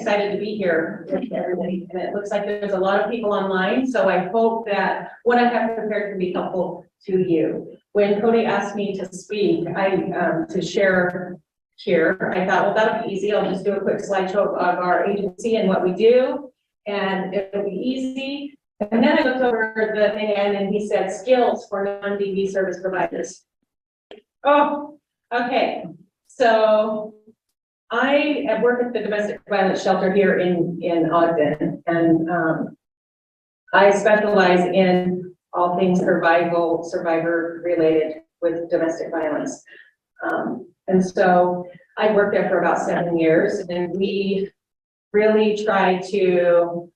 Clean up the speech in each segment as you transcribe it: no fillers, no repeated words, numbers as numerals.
excited to be here with everybody, and it looks like there's a lot of people online, so I hope that what I have prepared can be helpful to you. When Cody asked me to speak, to share here, I thought, well, that'll be easy. I'll just do a quick slideshow of our agency and what we do, and it'll be easy. And then I looked over the thing and he said skills for non-DV service providers. Oh, okay. So I work at the domestic violence shelter here in Ogden, and I specialize in all things survivor related with domestic violence. And so I worked there for about 7 years, and we really try to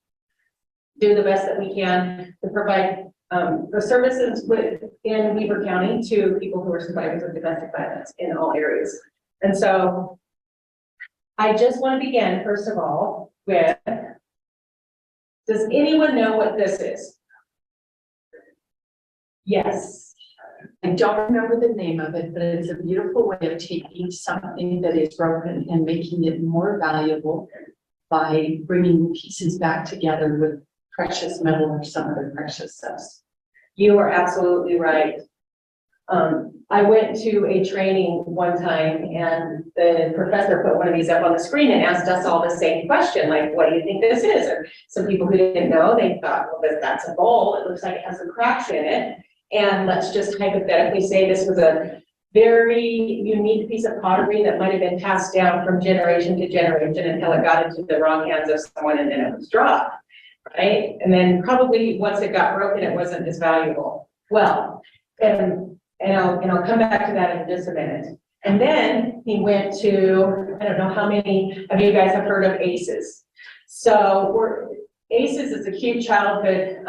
do the best that we can to provide the services in Weber County to people who are survivors of domestic violence in all areas. And so I just want to begin, first of all, with, does anyone know what this is? Yes. I don't remember the name of it, but it's a beautiful way of taking something that is broken and making it more valuable by bringing pieces back together with precious metal or some other precious stuff. You are absolutely right. I went to a training one time, and the professor put one of these up on the screen and asked us all the same question, like, what do you think this is? Or some people who didn't know, they thought, well, that's a bowl. It looks like it has some cracks in it. And let's just hypothetically say this was a very unique piece of pottery that might have been passed down from generation to generation until it got into the wrong hands of someone and then it was dropped, right? And then probably once it got broken, it wasn't as valuable. Well, and I'll come back to that in just a minute. And then he went to, I don't know how many of you guys have heard of ACEs. So ACEs is acute childhood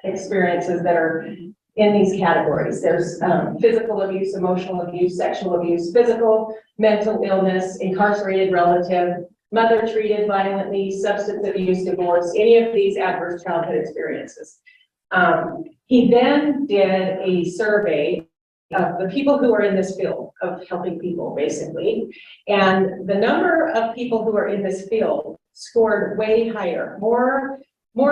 experiences that are in these categories. There's physical abuse, emotional abuse, sexual abuse, physical, mental illness, incarcerated relative, mother treated violently, substance abuse, divorce, any of these adverse childhood experiences. He then did a survey of the people who are in this field of helping people, basically. And the number of people who are in this field scored way higher. More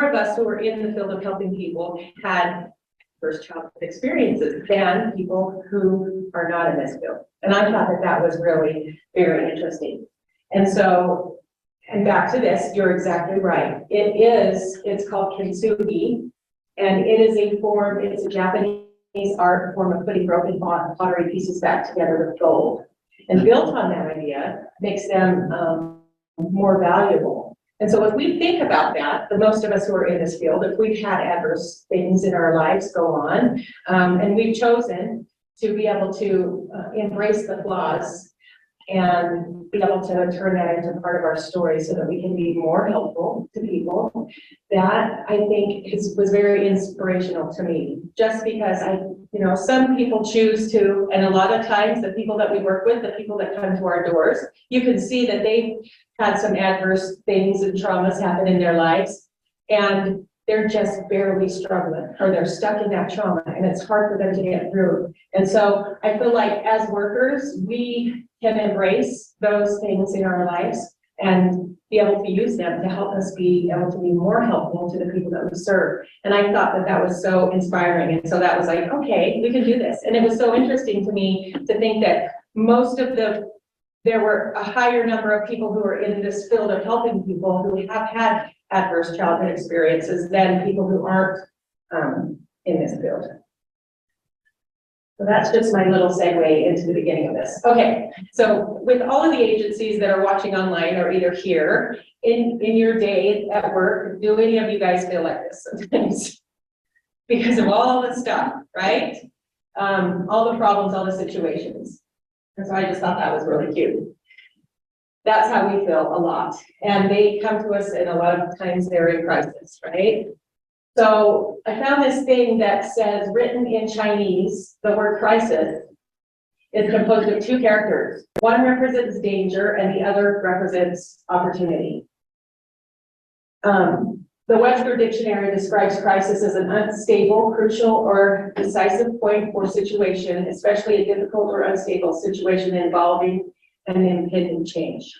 of us who are in the field of helping people had first childhood experiences than people who are not in this field. And I thought that was really very interesting. And so, and back to this, you're exactly right. It's called kintsugi, and it is it's a Japanese art form of putting broken pottery pieces back together with gold. And built on that idea makes them more valuable. And so if we think about that, the most of us who are in this field, if we've had adverse things in our lives go on, and we've chosen to be able to embrace the flaws and be able to turn that into part of our story so that we can be more helpful to people, that I think was very inspirational to me. Just because some people choose to, and a lot of times the people that we work with, the people that come to our doors, you can see that they've had some adverse things and traumas happen in their lives, and they're just barely struggling, or they're stuck in that trauma, and it's hard for them to get through. And so I feel like as workers, we can embrace those things in our lives and be able to use them to help us be able to be more helpful to the people that we serve. And I thought that was so inspiring. And so that was like, okay, we can do this. And it was so interesting to me to think that there were a higher number of people who are in this field of helping people who have had adverse childhood experiences than people who aren't in this field. So that's just my little segue into the beginning of this. Okay, so with all of the agencies that are watching online or either here, in your day at work, do any of you guys feel like this sometimes? Because of all the stuff, right? All the problems, all the situations. And so I just thought that was really cute. That's how we feel a lot. And they come to us, and a lot of times they're in crisis, right? So I found this thing that says, written in Chinese, the word crisis is composed of two characters. One represents danger and the other represents opportunity. The Webster Dictionary describes crisis as an unstable, crucial, or decisive point or situation, especially a difficult or unstable situation involving an impending change.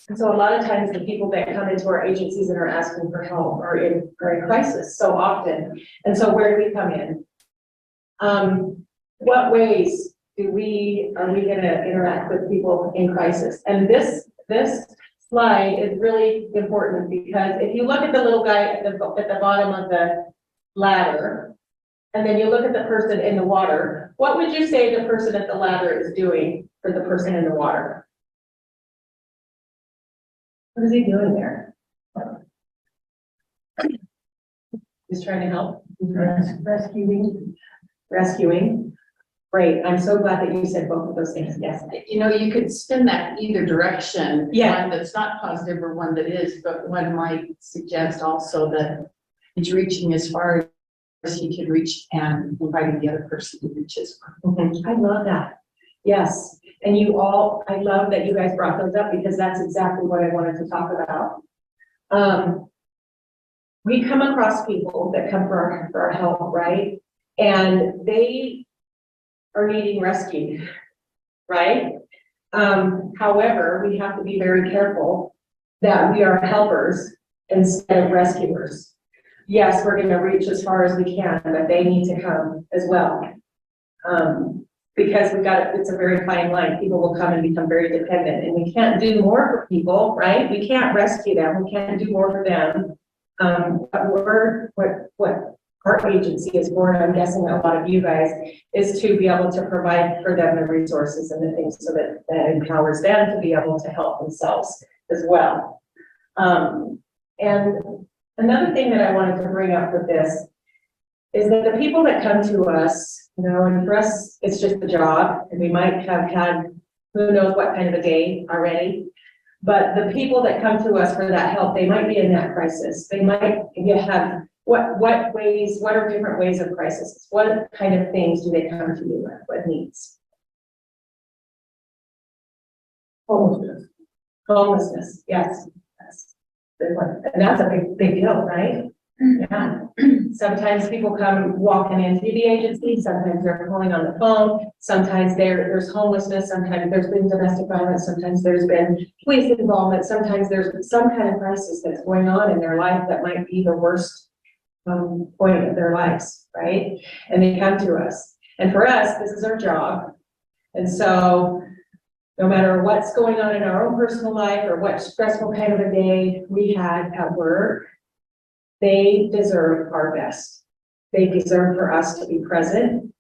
And so a lot of times the people that come into our agencies and are asking for help are in crisis so often. And so where do we come in? What ways are we gonna interact with people in crisis? And this slide is really important because if you look at the little guy at the bottom of the ladder, and then you look at the person in the water, what would you say the person at the ladder is doing for the person in the water? What is he doing there? He's trying to help. Rescuing. Great. I'm so glad that you said both of those things. Yes. You know, you could spin that either direction. Yeah. One that's not positive or one that is, but one might suggest also that he's reaching as far as he can reach and inviting the other person to reach as well. I love that. Yes. And I love that you guys brought those up because that's exactly what I wanted to talk about. We come across people that come for our help, right? And they are needing rescue, right? However, we have to be very careful that we are helpers instead of rescuers. Yes, we're going to reach as far as we can, but they need to come as well. Because it's a very fine line. People will come and become very dependent, and we can't do more for people, right? We can't rescue them. We can't do more for them. What our agency is for, and I'm guessing a lot of you guys, is to be able to provide for them the resources and the things so that empowers them to be able to help themselves as well. And another thing that I wanted to bring up with this is that the people that come to us, you know, and for us, it's just a job, and we might have had who knows what kind of a day already. But the people that come to us for that help, they might be in that crisis. They might have what are different ways of crisis? What kind of things do they come to you with? What needs? Homelessness, yes. And that's a big deal, right? Yeah. Sometimes people come walking into the agency, sometimes they're calling on the phone, sometimes there's homelessness, sometimes there's been domestic violence, sometimes there's been police involvement, sometimes there's some kind of crisis that's going on in their life that might be the worst point of their lives, right? And they come to us. And for us, this is our job. And so no matter what's going on in our own personal life or what stressful kind of a day we had at work, they deserve our best. They deserve for us to be present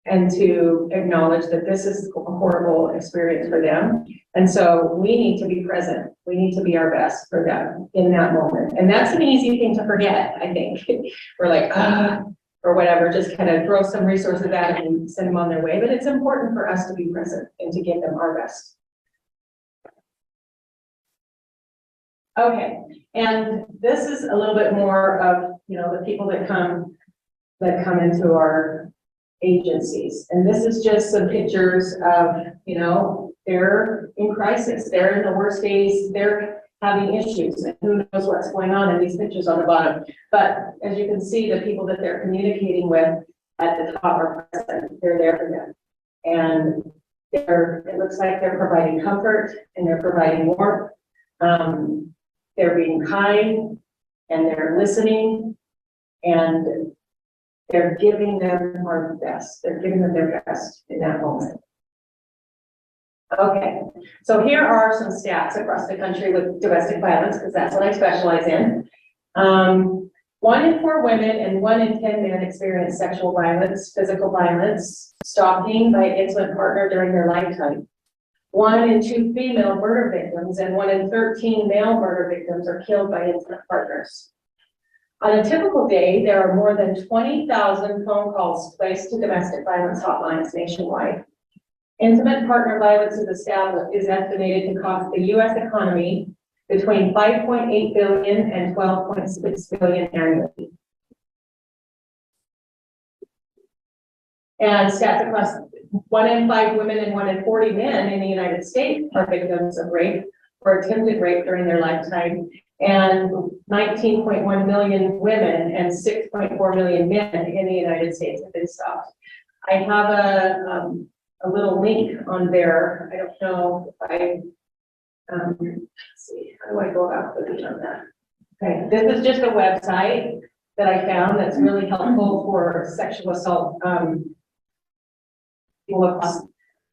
and to acknowledge that this is a horrible experience for them. And so we need to be present. We need to be our best for them in that moment. And that's an easy thing to forget, I think. We're like, or whatever, just kind of throw some resources at them and send them on their way. But it's important for us to be present and to give them our best. Okay, and this is a little bit more of, you know, the people that come into our agencies. And this is just some pictures of, you know, they're in crisis. They're in the worst days. They're having issues, and who knows what's going on in these pictures on the bottom. But as you can see, the people that they're communicating with at the top are present. They're there for them. And it looks like they're providing comfort and they're providing warmth. They're being kind and they're listening and they're giving them our best. They're giving them their best in that moment. Okay, so here are some stats across the country with domestic violence, because that's what I specialize in. 1 in 4 women and 1 in 10 men experience sexual violence, physical violence, stalking by an intimate partner during their lifetime. 1 in 2 female murder victims and 1 in 13 male murder victims are killed by intimate partners. On a typical day, there are more than 20,000 phone calls placed to domestic violence hotlines nationwide. Intimate partner violence is estimated to cost the U.S. economy between $5.8 billion and $12.6 billion annually. And stats across 1 in 5 women and 1 in 40 men in the United States are victims of rape or attempted rape during their lifetime. And 19.1 million women and 6.4 million men in the United States have been stopped. I have a little link on there. I don't know if let's see, how do I go about clicking on that? Okay, this is just a website that I found that's really helpful for sexual assault, people across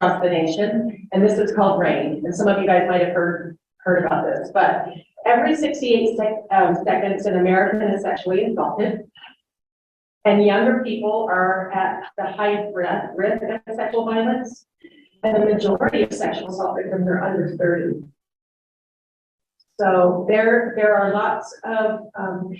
the nation, and this is called RAIN, and some of you guys might have heard about this, but every 68 seconds an American is sexually assaulted, and younger people are at the highest risk of sexual violence, and the majority of sexual assault victims are under 30. So there are lots of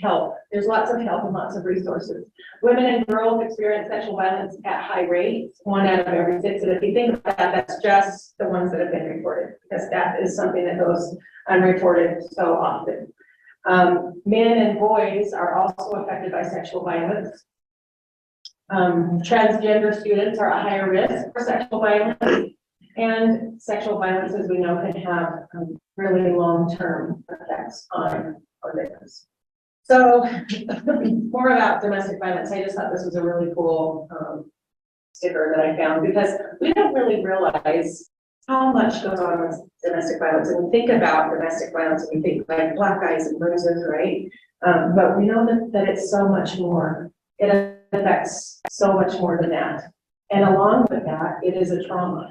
help. There's lots of help and lots of resources. Women and girls experience sexual violence at high rates, 1 out of every 6. And if you think about that, that's just the ones that have been reported, because that is something that goes unreported so often. Men and boys are also affected by sexual violence. Transgender students are at higher risk for sexual violence. And sexual violence, as we know, can have really long-term effects on our victims. So more about domestic violence. I just thought this was a really cool sticker that I found, because we don't really realize how much goes on with domestic violence. And we think about domestic violence and we think like black eyes and bruises, right? But we know that it's so much more. It affects so much more than that. And along with that, it is a trauma.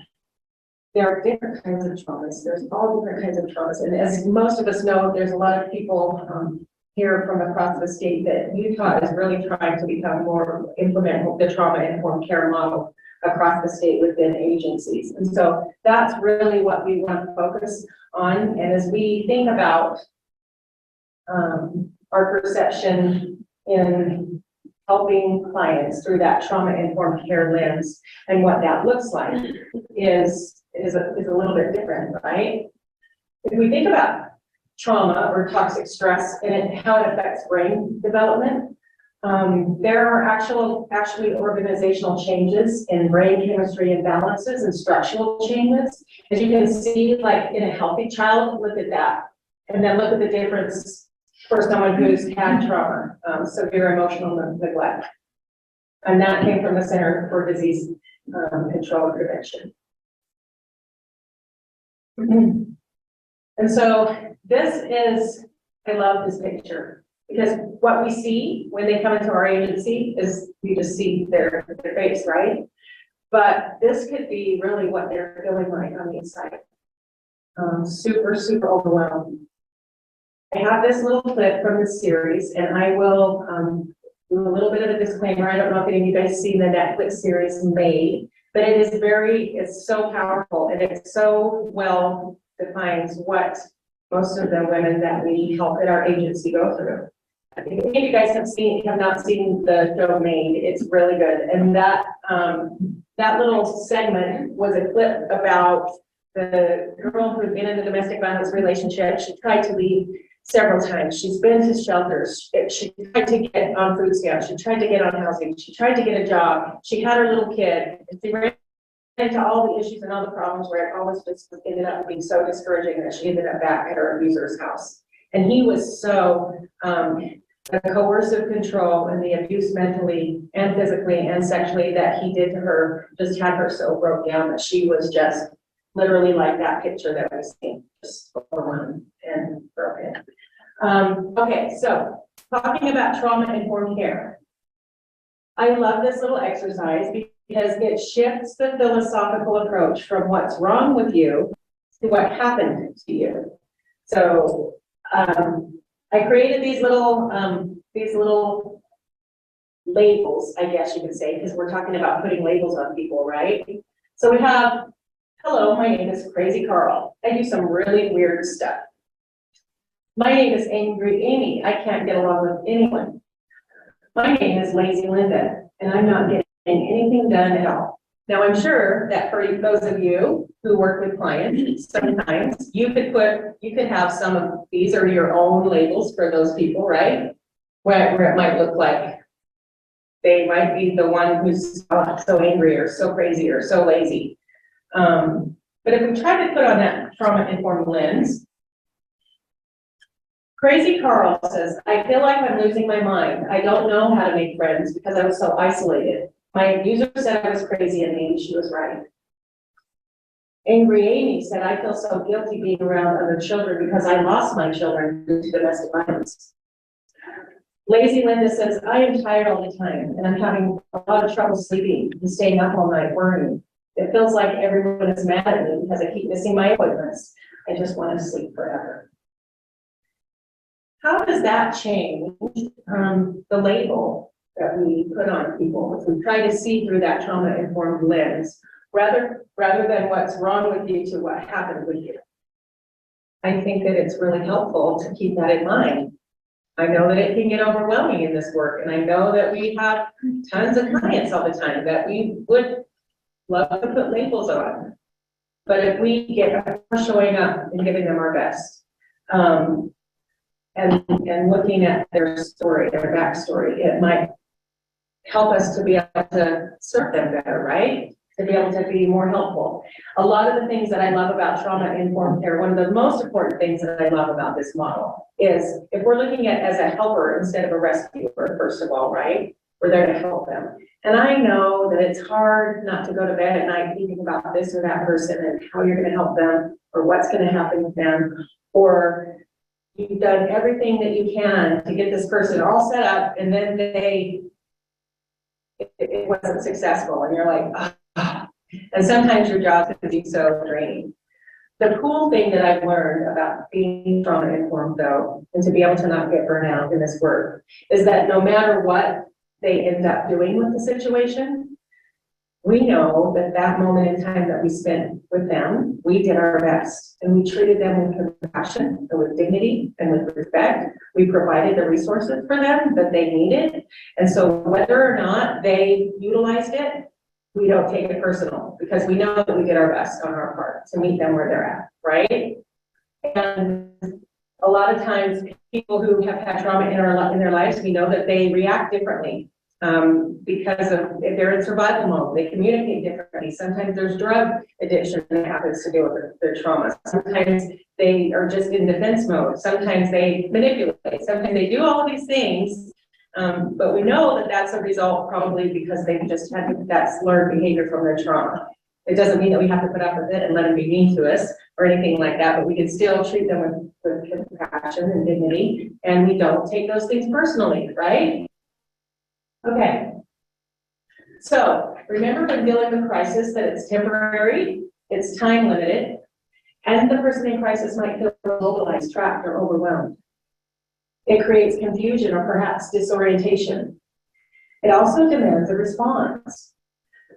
There are different kinds of traumas. There's all different kinds of traumas. And as most of us know, there's a lot of people here from across the state that Utah is really trying to become more, implement the trauma-informed care model across the state within agencies. And so that's really what we want to focus on. And as we think about our perception in helping clients through that trauma-informed care lens, and what that looks like is a little bit different, right? If we think about trauma or toxic stress and how it affects brain development, there are actually organizational changes in brain chemistry imbalances and structural changes. As you can see, like in a healthy child, look at that. And then look at the difference for someone who's had trauma, severe emotional neglect. And that came from the Center for Disease Control and Prevention. And so this is, I love this picture, because what we see when they come into our agency is we just see their face, right? But this could be really what they're feeling like on the inside. Super, super overwhelmed. I have this little clip from the series, and I will do a little bit of a disclaimer. I don't know if any of you guys seen the Netflix series Made, but it is it's so powerful, and it so well defines what most of the women that we help at our agency go through. If any of you guys have not seen the show Made, it's really good. And that that little segment was a clip about the girl who'd been in a domestic violence relationship. She tried to leave several times. She's been to shelters. She tried to get on food stamps. She tried to get on housing. She tried to get a job. She had her little kid. And she ran into all the issues and all the problems where it always just ended up being so discouraging that she ended up back at her abuser's house. And he was so, the coercive control and the abuse mentally and physically and sexually that he did to her just had her so broke down that she was just literally like that picture that we've seen, just overwhelmed and broken. Okay, so talking about trauma-informed care. I love this little exercise because it shifts the philosophical approach from what's wrong with you to what happened to you. So I created these little labels, I guess you could say, because we're talking about putting labels on people, right? So we have, hello, my name is Crazy Carl. I do some really weird stuff. My name is Angry Amy. I can't get along with anyone. My name is Lazy Linda, and I'm not getting anything done at all. Now, I'm sure that for those of you who work with clients, sometimes you could have some of these are your own labels for those people, right? Where it might look like they might be the one who's so angry or so crazy or so lazy. But if we try to put on that trauma-informed lens, Crazy Carl says, I feel like I'm losing my mind. I don't know how to make friends because I was so isolated. My abuser said I was crazy and maybe she was right. Angry Amy said, I feel so guilty being around other children because I lost my children due to domestic violence. Lazy Linda says, I am tired all the time and I'm having a lot of trouble sleeping and staying up all night worrying. It feels like everyone is mad at me because I keep missing my appointments. I just want to sleep forever. How does that change the label that we put on people if we try to see through that trauma-informed lens, rather than what's wrong with you to what happened with you? I think that it's really helpful to keep that in mind. I know that it can get overwhelming in this work, and I know that we have tons of clients all the time that we would love to put labels on. But if we get showing up and giving them our best, and looking at their story, their backstory, it might help us to be able to serve them better, right? To be able to be more helpful. A lot of the things that I love about trauma-informed care, one of the most important things that I love about this model is if we're looking at as a helper instead of a rescuer, first of all, right? We're there to help them. And I know that it's hard not to go to bed at night thinking about this or that person and how you're going to help them or what's going to happen with them, or you've done everything that you can to get this person all set up and then it wasn't successful and you're like, oh. And sometimes your job can be so draining. The cool thing that I've learned about being trauma informed though, and to be able to not get burned out in this work, is that no matter what they end up doing with the situation, we know that that moment in time that we spent with them, we did our best and we treated them with compassion and with dignity and with respect. We provided the resources for them that they needed. And so whether or not they utilized it, we don't take it personal because we know that we did our best on our part to meet them where they're at, right? And a lot of times people who have had trauma in their lives, we know that they react differently. Because of if they're in survival mode, they communicate differently. Sometimes there's drug addiction that happens to do with their trauma. Sometimes they are just in defense mode. Sometimes they manipulate. Sometimes they do all of these things. But we know that that's a result probably because they've just had that's learned behavior from their trauma. It doesn't mean that we have to put up with it and let them be mean to us or anything like that, but we can still treat them with compassion and dignity, and we don't take those things personally, right? Okay, so remember when dealing with crisis that it's temporary, it's time limited, and the person in crisis might feel mobilized, trapped, or overwhelmed. It creates confusion or perhaps disorientation. It also demands a response.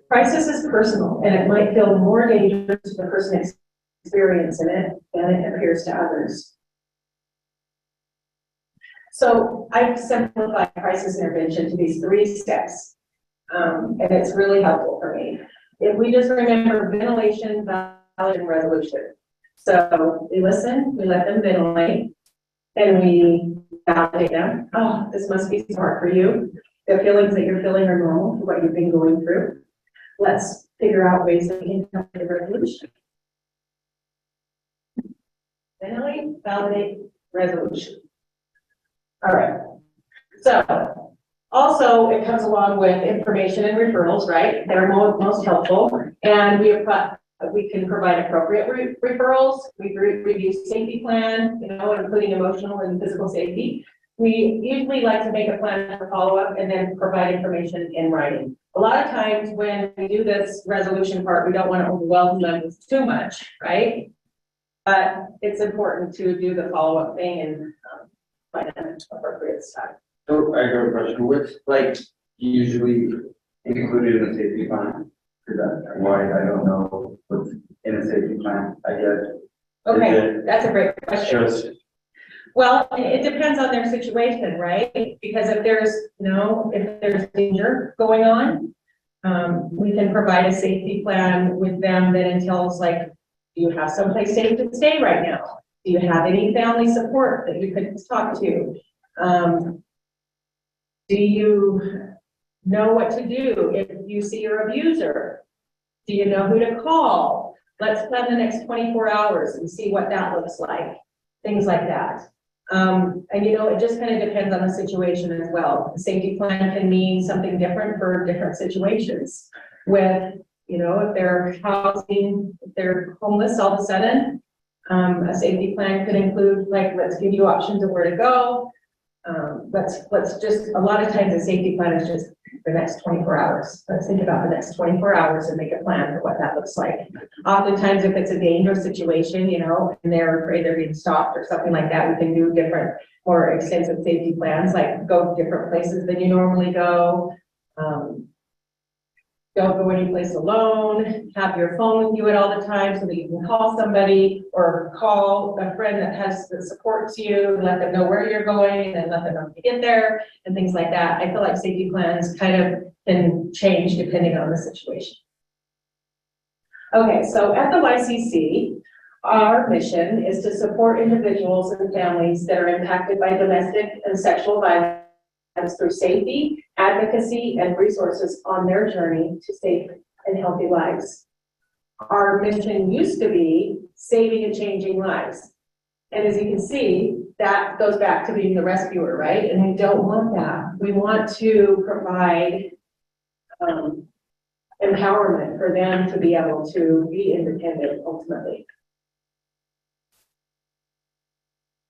Crisis is personal, and it might feel more dangerous to the person experiencing it than it appears to others. So I've simplified crisis intervention to these 3 steps, and it's really helpful for me. If we just remember ventilation, validation, resolution. So we listen, we let them ventilate, and we validate them. Oh, this must be smart for you. The feelings that you're feeling are normal for what you've been going through. Let's figure out ways that we can come to resolution. Ventilate, validate, resolution. All right, so also it comes along with information and referrals, right? They're most helpful, and we can provide appropriate referrals. We review safety plan, including emotional and physical safety. We usually like to make a plan for follow-up and then provide information in writing. A lot of times when we do this resolution part, we don't want to overwhelm them with too much, right? But it's important to do the follow-up thing and find an appropriate stuff. So I got a question. What's like usually included in a safety plan? Because why I don't know what's in a safety plan. I guess. Okay, that's a great question. Just Well, it depends on their situation, right? Because if there's danger going on, we can provide a safety plan with them that entails like, do you have someplace safe to stay right now? Do you have any family support that you could talk to? Do you know what to do if you see your abuser? Do you know who to call? Let's plan the next 24 hours and see what that looks like. Things like that. And it just kind of depends on the situation as well. The safety plan can mean something different for different situations. With You know, if they're housing, if they're homeless all of a sudden, a safety plan could include, like, let's give you options of where to go. Let's just, a lot of times a safety plan is just the next 24 hours. Let's think about the next 24 hours and make a plan for what that looks like. Oftentimes, if it's a dangerous situation, you know, and they're afraid they're being stopped or something like that, we can do different, more extensive safety plans, like go to different places than you normally go. Don't go any place alone, have your phone with you at all the time so that you can call somebody or call a friend that supports you, let them know where you're going and let them know to get there and things like that. I feel like safety plans kind of can change depending on the situation. Okay, so at the YCC, our mission is to support individuals and families that are impacted by domestic and sexual violence through safety, advocacy, and resources on their journey to safe and healthy lives. Our mission used to be saving and changing lives. And as you can see, that goes back to being the rescuer, right? And we don't want that. We want to provide empowerment for them to be able to be independent ultimately.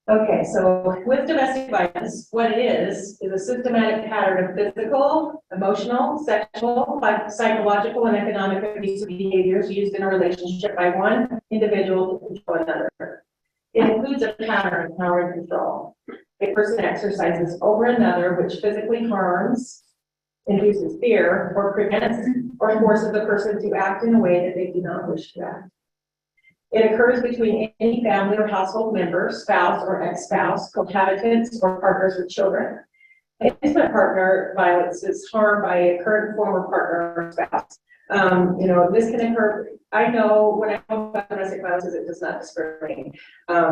Okay, so with domestic violence, what it is a systematic pattern of physical, emotional, sexual, psychological, and economic abusive behaviors used in a relationship by one individual to control another. It includes a pattern of power and control. A person exercises over another, which physically harms, induces fear, or prevents or forces the person to act in a way that they do not wish to act. It occurs between any family or household member, spouse or ex-spouse, cohabitants, or partners with children. Intimate partner violence is harm by a current, former partner or spouse. You know, this can occur. I know when I talk about domestic violence, it does not discriminate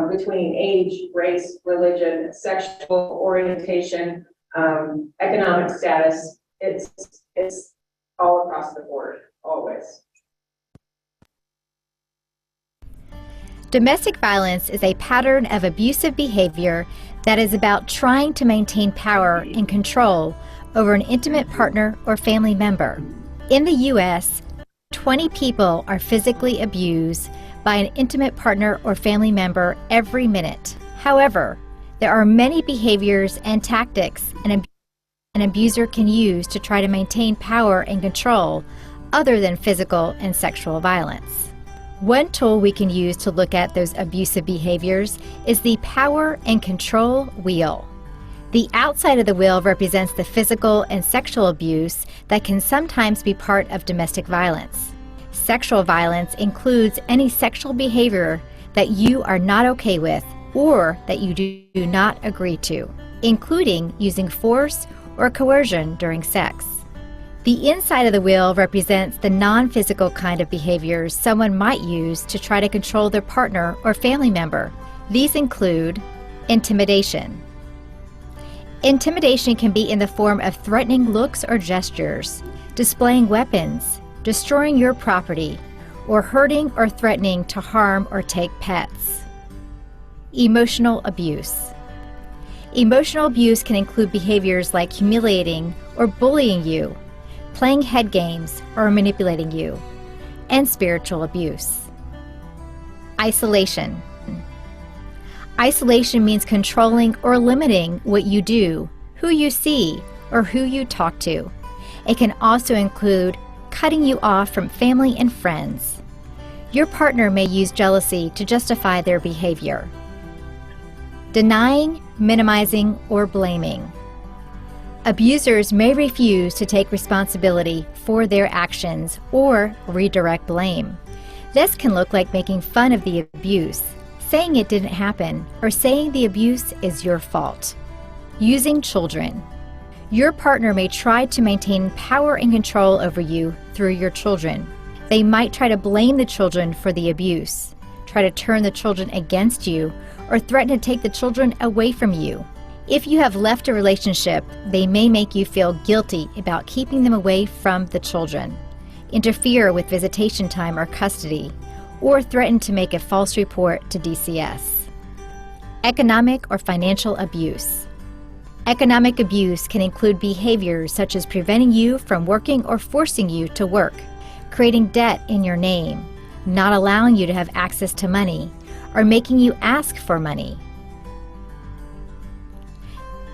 between age, race, religion, sexual orientation, economic status. It's all across the board, always. Domestic violence is a pattern of abusive behavior that is about trying to maintain power and control over an intimate partner or family member. In the U.S., 20 people are physically abused by an intimate partner or family member every minute. However, there are many behaviors and tactics an abuser can use to try to maintain power and control other than physical and sexual violence. One tool we can use to look at those abusive behaviors is the power and control wheel. The outside of the wheel represents the physical and sexual abuse that can sometimes be part of domestic violence. Sexual violence includes any sexual behavior that you are not okay with or that you do not agree to, including using force or coercion during sex. The inside of the wheel represents the non-physical kind of behaviors someone might use to try to control their partner or family member. These include intimidation. Intimidation can be in the form of threatening looks or gestures, displaying weapons, destroying your property, or hurting or threatening to harm or take pets. Emotional abuse. Emotional abuse can include behaviors like humiliating or bullying you, playing head games, or manipulating you, and spiritual abuse. Isolation. Isolation means controlling or limiting what you do, who you see, or who you talk to. It can also include cutting you off from family and friends. Your partner may use jealousy to justify their behavior. Denying, minimizing, or blaming. Abusers may refuse to take responsibility for their actions or redirect blame. This can look like making fun of the abuse, saying it didn't happen, or saying the abuse is your fault. Using children. Your partner may try to maintain power and control over you through your children. They might try to blame the children for the abuse, try to turn the children against you, or threaten to take the children away from you. If you have left a relationship, they may make you feel guilty about keeping them away from the children, interfere with visitation time or custody, or threaten to make a false report to DCS. Economic or financial abuse. Economic abuse can include behaviors such as preventing you from working or forcing you to work, creating debt in your name, not allowing you to have access to money, or making you ask for money.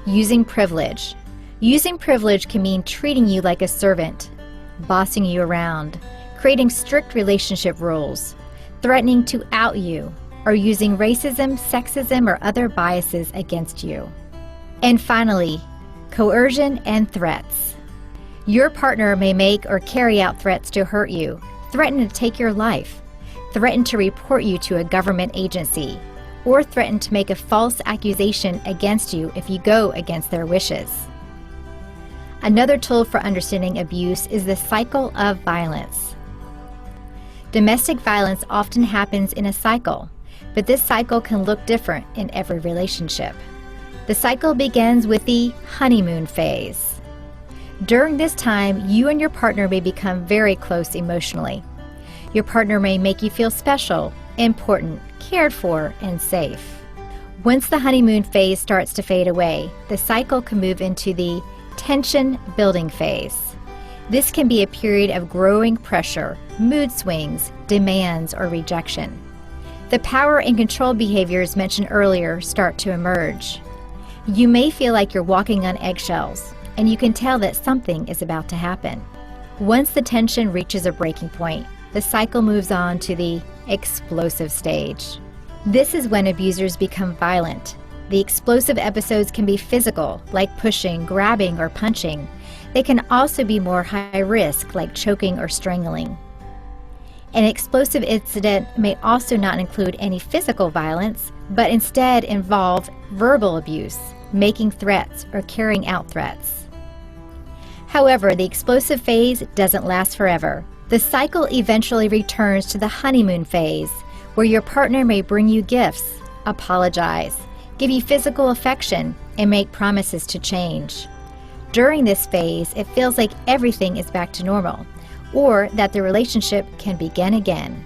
Using privilege. Using privilege can mean treating you like a servant, bossing you around, creating strict relationship rules, threatening to out you, or using racism, sexism, or other biases against you. And finally, coercion and threats. Your partner may make or carry out threats to hurt you, threaten to take your life, threaten to report you to a government agency, or threaten to make a false accusation against you if you go against their wishes. Another tool for understanding abuse is the cycle of violence. Domestic violence often happens in a cycle, but this cycle can look different in every relationship. The cycle begins with the honeymoon phase. During this time, you and your partner may become very close emotionally. Your partner may make you feel special, important, cared for, and safe. Once the honeymoon phase starts to fade away, the cycle can move into the tension building phase. This can be a period of growing pressure, mood swings, demands, or rejection. The power and control behaviors mentioned earlier start to emerge. You may feel like you're walking on eggshells, and you can tell that something is about to happen. Once the tension reaches a breaking point, the cycle moves on to the explosive stage. This is when abusers become violent. The explosive episodes can be physical, like pushing, grabbing, or punching. They can also be more high risk, like choking or strangling. An explosive incident may also not include any physical violence, but instead involve verbal abuse, making threats, or carrying out threats. However, the explosive phase doesn't last forever. The cycle eventually returns to the honeymoon phase, where your partner may bring you gifts, apologize, give you physical affection, and make promises to change. During this phase, it feels like everything is back to normal, or that the relationship can begin again.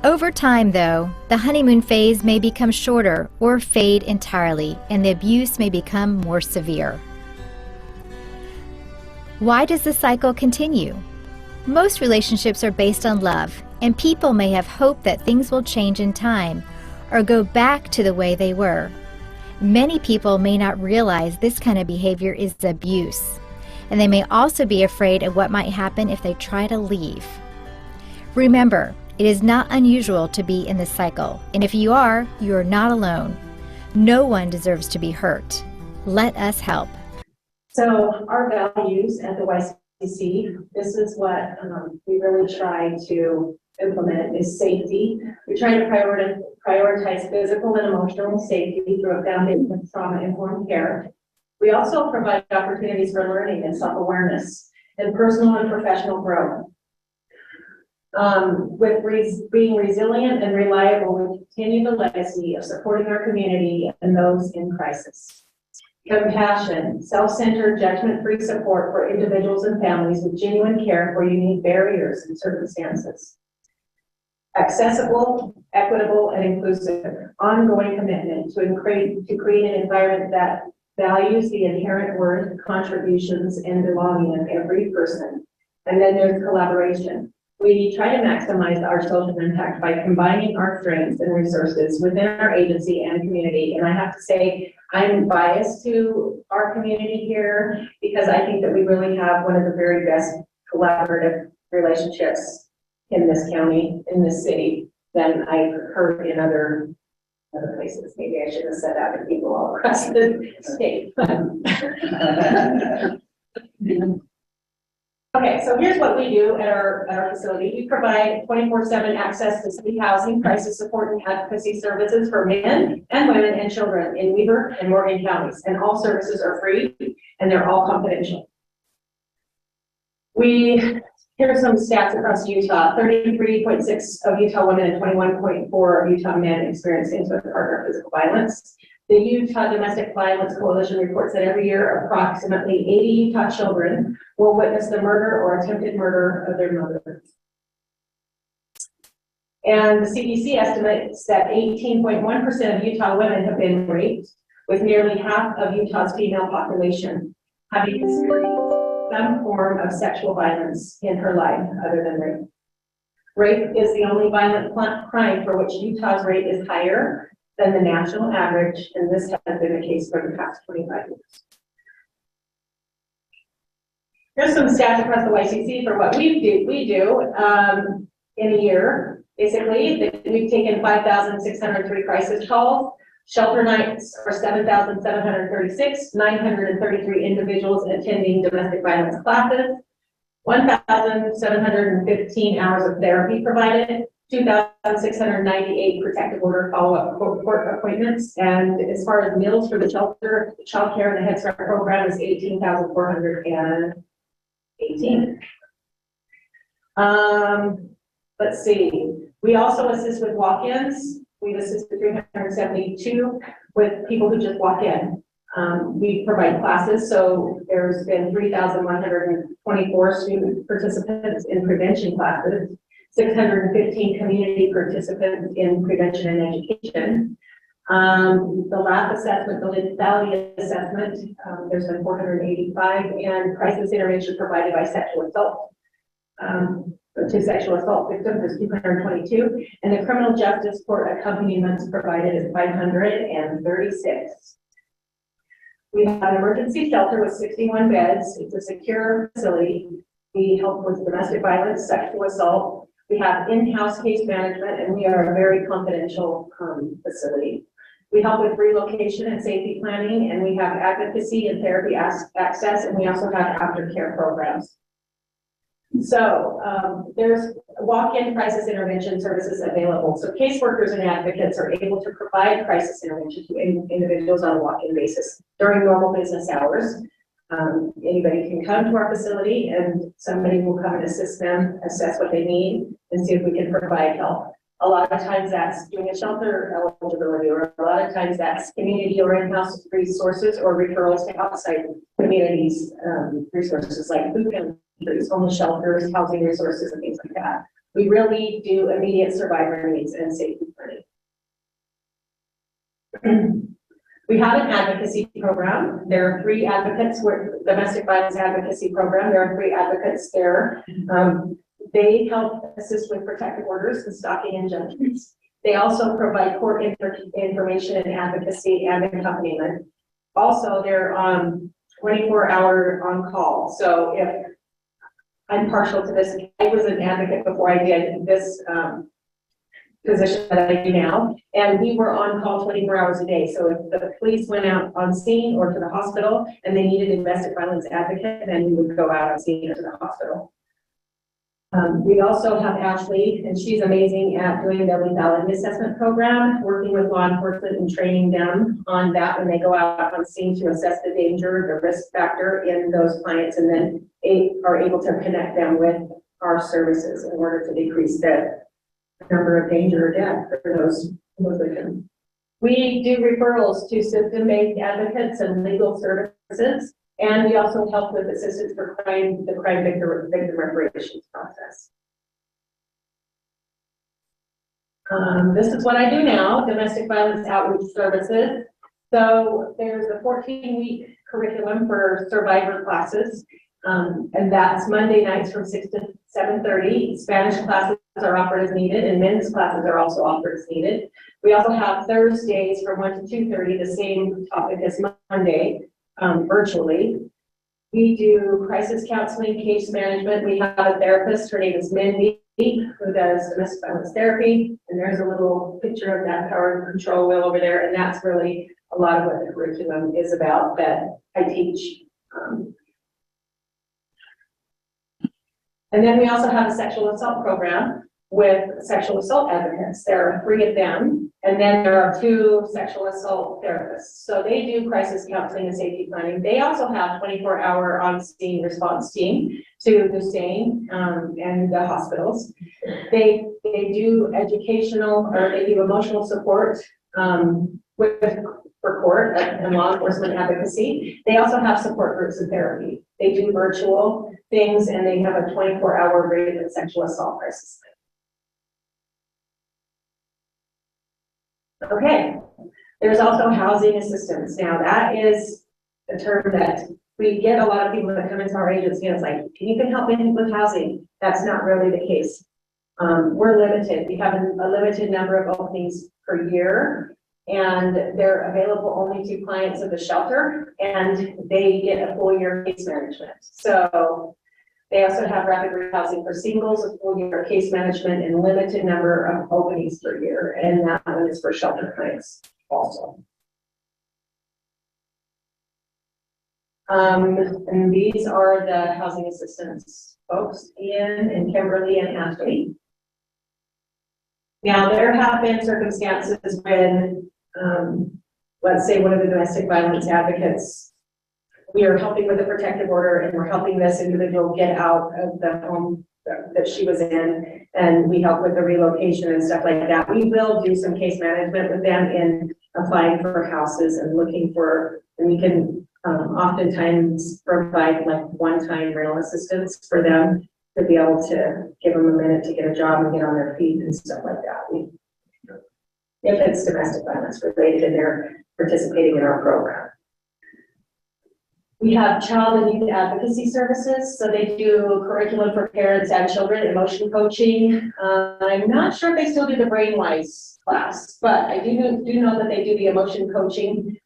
Over time, though, the honeymoon phase may become shorter or fade entirely, and the abuse may become more severe. Why does the cycle continue? Most relationships are based on love, and people may have hope that things will change in time or go back to the way they were. Many people may not realize this kind of behavior is abuse, and they may also be afraid of what might happen if they try to leave. Remember, it is not unusual to be in this cycle, and if you are not alone. No one deserves to be hurt. Let us help. So our values at the YCC, this is what we really try to implement, is safety. We try to prioritize physical and emotional safety through a foundation of trauma-informed care. We also provide opportunities for learning and self-awareness and personal and professional growth. With being resilient and reliable, we continue the legacy of supporting our community and those in crisis. Compassion, self-centered, judgment-free support for individuals and families with genuine care for unique barriers and circumstances. Accessible, equitable, and inclusive, ongoing commitment to create an environment that values the inherent worth, contributions, and belonging of every person. And then there's collaboration. We try to maximize our social impact by combining our strengths and resources within our agency and community. And I have to say, I'm biased to our community here because I think that we really have one of the very best collaborative relationships in this county, in this city, than I've heard in other places. Maybe I should have said that to people all across the state. Okay, so here's what we do at our facility. We provide 24/7 access to city housing, crisis support, and advocacy services for men and women and children in Weber and Morgan counties. And all services are free and they're all confidential. Here are some stats across Utah. 33.6% of Utah women and 21.4% of Utah men experience intimate partner physical violence. The Utah Domestic Violence Coalition reports that every year approximately 80 Utah children will witness the murder or attempted murder of their mother. And the CDC estimates that 18.1% of Utah women have been raped, with nearly half of Utah's female population having experienced some form of sexual violence in her life other than rape. Rape is the only violent crime for which Utah's rate is higher than the national average, and this has been the case for the past 25 years. Here's some stats across the YCC for what we do in a year. Basically, we've taken 5,603 crisis calls. Shelter nights are 7,736, 933 individuals attending domestic violence classes, 1,715 hours of therapy provided, 2,698 protective order follow-up court appointments, and as far as meals for the shelter, child care, and the Head Start program is 18,418. Let's see. We also assist with walk-ins. We've assisted 372 with people who just walk in. We provide classes, so there's been 3,124 student participants in prevention classes, 615 community participants in prevention and education. The LAP assessment, the lethality assessment, there's been 485, and crisis intervention provided by sexual assault. To sexual assault victims is 222, and the criminal justice court accompaniments provided is 536. We have an emergency shelter with 61 beds. It's a secure facility. We help with domestic violence, sexual assault. We have in-house case management, and we are a very confidential facility. We help with relocation and safety planning, and we have advocacy and therapy access, and we also have aftercare programs. So there's walk-in crisis intervention services available. So caseworkers and advocates are able to provide crisis intervention to individuals on a walk-in basis during normal business hours. Anybody can come to our facility and somebody will come and assist them, assess what they need, and see if we can provide help. A lot of times that's doing a shelter eligibility, or a lot of times that's community or in-house resources or referrals to outside communities, resources like food pantries, homeless shelters, housing resources, and things like that. We really do immediate survivor needs and safety planning. We have an advocacy program. There are 3 advocates with domestic violence advocacy program. There are 3 advocates there. They help assist with protective orders and stalking injunctions. They also provide court information and advocacy and accompaniment. Also, they're 24-hour on call. So if I'm partial to this, I was an advocate before I did this position that I do now, and we were on call 24 hours a day. So if the police went out on scene or to the hospital and they needed a domestic violence advocate, then we would go out on scene or to the hospital. We also have Ashley, and she's amazing at doing the lethality assessment program, working with law enforcement and training them on that when they go out on scene to assess the danger, the risk factor in those clients, and then are able to connect them with our services in order to decrease the number of danger or death for those victims. We do referrals to system-based advocates and legal services. And we also help with assistance for the crime victim reparations process. This is what I do now, domestic violence outreach services. So there's a 14-week curriculum for survivor classes, and that's Monday nights from 6 to 7:30. Spanish classes are offered as needed, and men's classes are also offered as needed. We also have Thursdays from 1 to 2:30, the same topic as Monday. Virtually. We do crisis counseling, case management. We have a therapist, her name is Mindy, who does domestic violence therapy. And there's a little picture of that power control wheel over there. And that's really a lot of what the curriculum is about that I teach. And then we also have a sexual assault program with sexual assault advocates. There are 3 of them. And then there are 2 sexual assault therapists. So they do crisis counseling and safety planning. They also have 24-hour on-scene response team to the scene and the hospitals. They do educational, or they do emotional support for court and law enforcement advocacy. They also have support groups and therapy. They do virtual things, and they have a 24-hour rape and sexual assault crisis. Okay, there's also housing assistance. Now that is a term that we get a lot of people that come into our agency and it's like, you can help me with housing. That's not really the case. We're limited. We have a limited number of openings per year, and they're available only to clients of the shelter, and they get a full year case management. So they also have rapid housing for singles, a full year case management, and limited number of openings per year, and that one is for shelter clients also. And these are the housing assistance folks, Ian and Kimberly and Ashley. Now, there have been circumstances when, let's say one of the domestic violence advocates, we are helping with a protective order and we're helping this individual get out of the home that she was in, and we help with the relocation and stuff like that. We will do some case management with them in applying for houses and looking for, and we can oftentimes provide like one-time rental assistance for them to be able to give them a minute to get a job and get on their feet and stuff like that. If it's domestic violence related and they're participating in our program. We have child and youth advocacy services. So they do curriculum for parents and children, emotion coaching. I'm not sure if they still do the BrainWise class, but I do know that they do the emotion coaching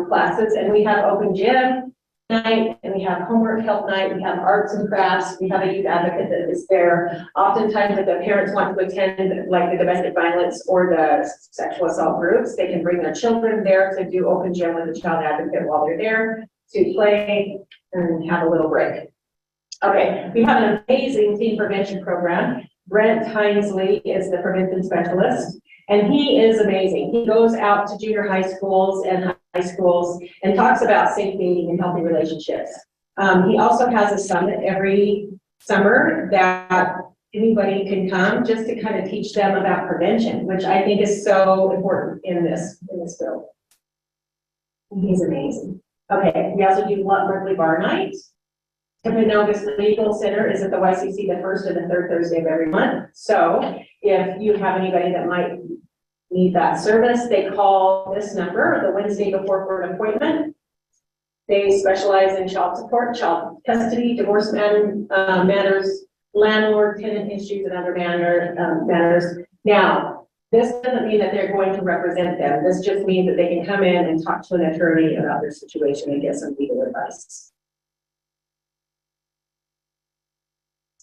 classes, and we have open gym night, and we have homework help night, we have arts and crafts, we have a youth advocate that is there. Oftentimes if the parents want to attend like the domestic violence or the sexual assault groups, they can bring their children there to do open gym with the child advocate while they're there to play and have a little break. Okay, we have an amazing teen prevention program. Brent Hinesley is the prevention specialist, and he is amazing. He goes out to junior high schools and high schools and talks about safe dating and healthy relationships. He also has a summit every summer that anybody can come just to kind of teach them about prevention, which I think is so important in this bill. He's amazing. Okay, we also do monthly bar nights. Timpanogos Legal Center is at the YCC the first and the third Thursday of every month. So if you have anybody that might need that service, they call this number the Wednesday before for an appointment. They specialize in child support, child custody, divorce matters, landlord tenant issues, and other matters. Now, this doesn't mean that they're going to represent them. This just means that they can come in and talk to an attorney about their situation and get some legal advice.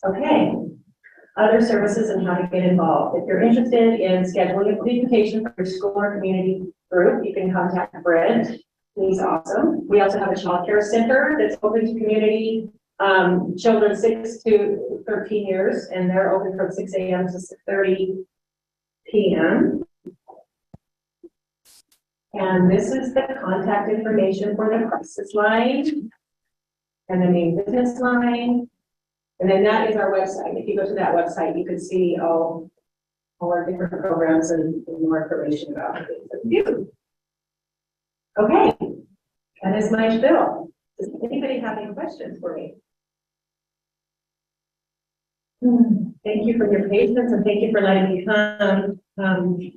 Okay, other services and how to get involved. If you're interested in scheduling a presentation for your school or community group, you can contact Brent. He's awesome. We also have a child care center that's open to community children 6 to 13 years, and they're open from 6 a.m. to 6:30 p.m. And this is the contact information for the crisis line and the main business line. And then that is our website. If you go to that website, you can see all our different programs and more information about it. Okay, that is my spiel. Does anybody have any questions for me? Thank you for your patience and thank you for letting me come.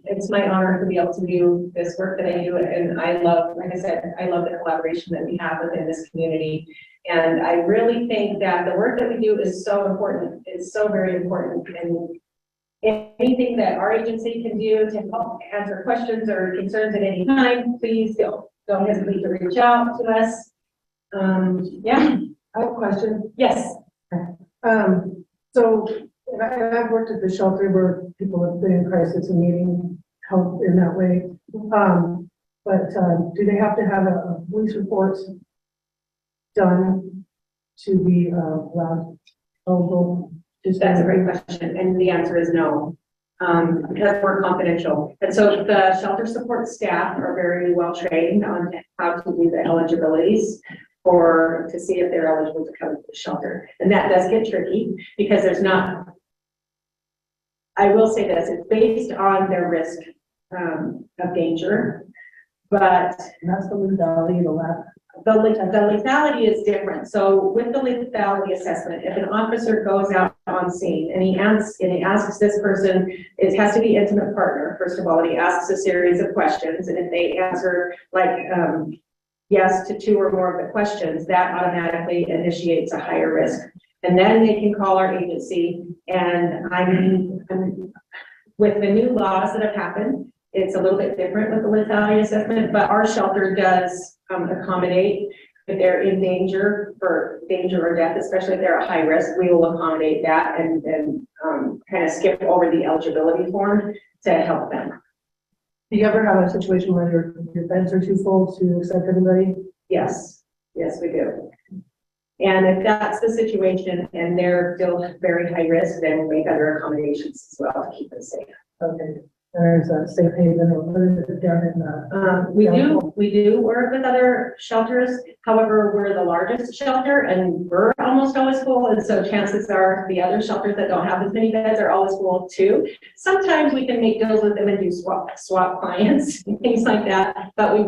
It's my honor to be able to do this work that I do, and I love, like I said, I love the collaboration that we have within this community. And I really think that the work that we do is so important. It's so very important. And anything that our agency can do to help answer questions or concerns at any time, please don't hesitate to reach out to us. Yeah. I have a question. Yes. So I've worked at the shelter where people have been in crisis and needing help in that way. But do they have to have a police report done to be allowed eligible? That's a great question, and the answer is no, because we're confidential. And so the shelter support staff are very well trained on how to do the eligibilities to see if they're eligible to come to the shelter. And that does get tricky because there's not, I will say this, it's based on their risk of danger, but That's the lethality, the lethality is different. So with the lethality assessment, if an officer goes out on scene and he asks this person, it has to be intimate partner, first of all, and he asks a series of questions, and if they answer like yes to 2 or more of the questions, that automatically initiates a higher risk. And then they can call our agency. And with the new laws that have happened, it's a little bit different with the lethality assessment, but our shelter does accommodate if they're in danger or death, especially if they're at high risk. We will accommodate that and kind of skip over the eligibility form to help them. Do you ever have a situation where your beds are too full to accept everybody? Yes, yes, we do. And if that's the situation and they're still very high risk, then we make other accommodations as well to keep them safe. Okay. There's a safe haven or what is it down in We do work with other shelters. However, we're the largest shelter and we're almost always full. And so chances are the other shelters that don't have as many beds are always full too. Sometimes we can make deals with them and do swap clients and things like that. But we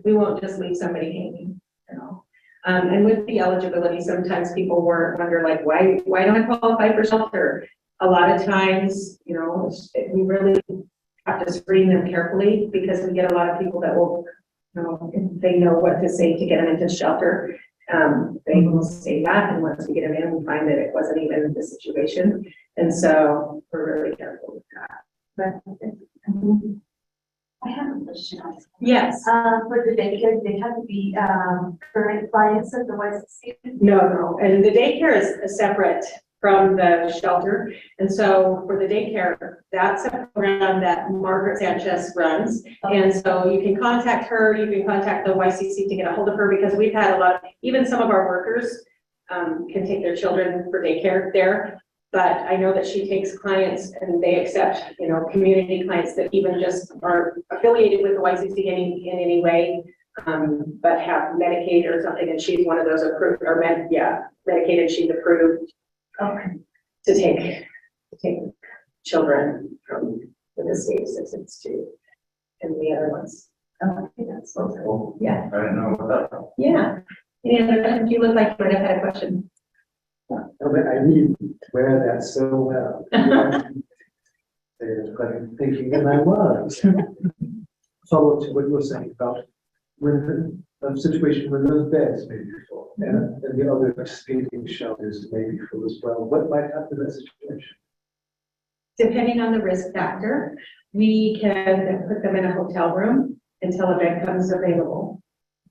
won't just leave somebody hanging, you know. And with the eligibility, sometimes people wonder like, why don't I qualify for shelter? A lot of times, you know, we really have to screen them carefully because we get a lot of people that will, you know, if they know what to say to get them into shelter, they will say that. And once we get them in, we find that it wasn't even the situation. And so we're really careful with that. I have a question. Yes. For the daycare, they have to be current clients of the YCC? No. And the daycare is separate from the shelter. And so for the daycare, that's a program that Margaret Sanchez runs. And so you can contact her, you can contact the YCC to get a hold of her because we've had a lot of, even some of our workers can take their children for daycare there. But I know that she takes clients and they accept, you know, community clients that even just are affiliated with the YCC in any way, but have Medicaid or something. And she's one of those approved, or Medicaid, and she's approved to take children from the state assistance to, and the other ones. Oh, I think that's so cool. Yeah. I didn't know about that. Yeah. Any other questions? You look like you might have had a question. No, but I need to wear that so well. There's like I'm thinking, and I was. Follow to what you were saying about when a situation where those beds may be full and the other participating shelters may be full as well. What might happen in that situation? Depending on the risk factor, we can put them in a hotel room until a bed comes available.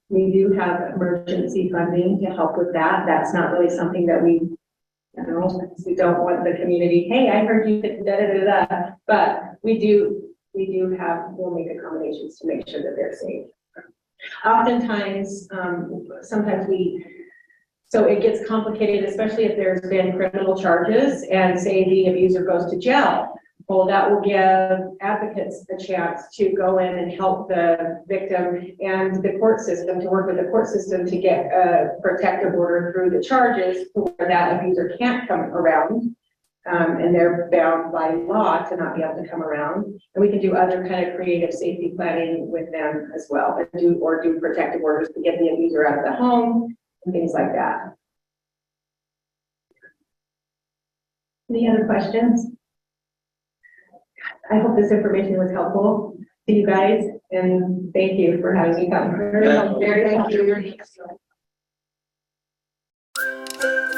We do have emergency funding to help with that. That's not really something that we don't want the community, hey, I heard you did da. But we'll make accommodations to make sure that they're safe. Oftentimes, so it gets complicated, especially if there's been criminal charges and say the abuser goes to jail. Well, that will give advocates a chance to go in and help the victim and the court system, to work with the court system to get a protective order through the charges where that abuser can't come around. And they're bound by law to not be able to come around. And we can do other kind of creative safety planning with them as well, and do protective orders to get the abuser out of the home and things like that. Any other questions? I hope this information was helpful to you guys, and thank you for having me come. Very helpful. Very thank you.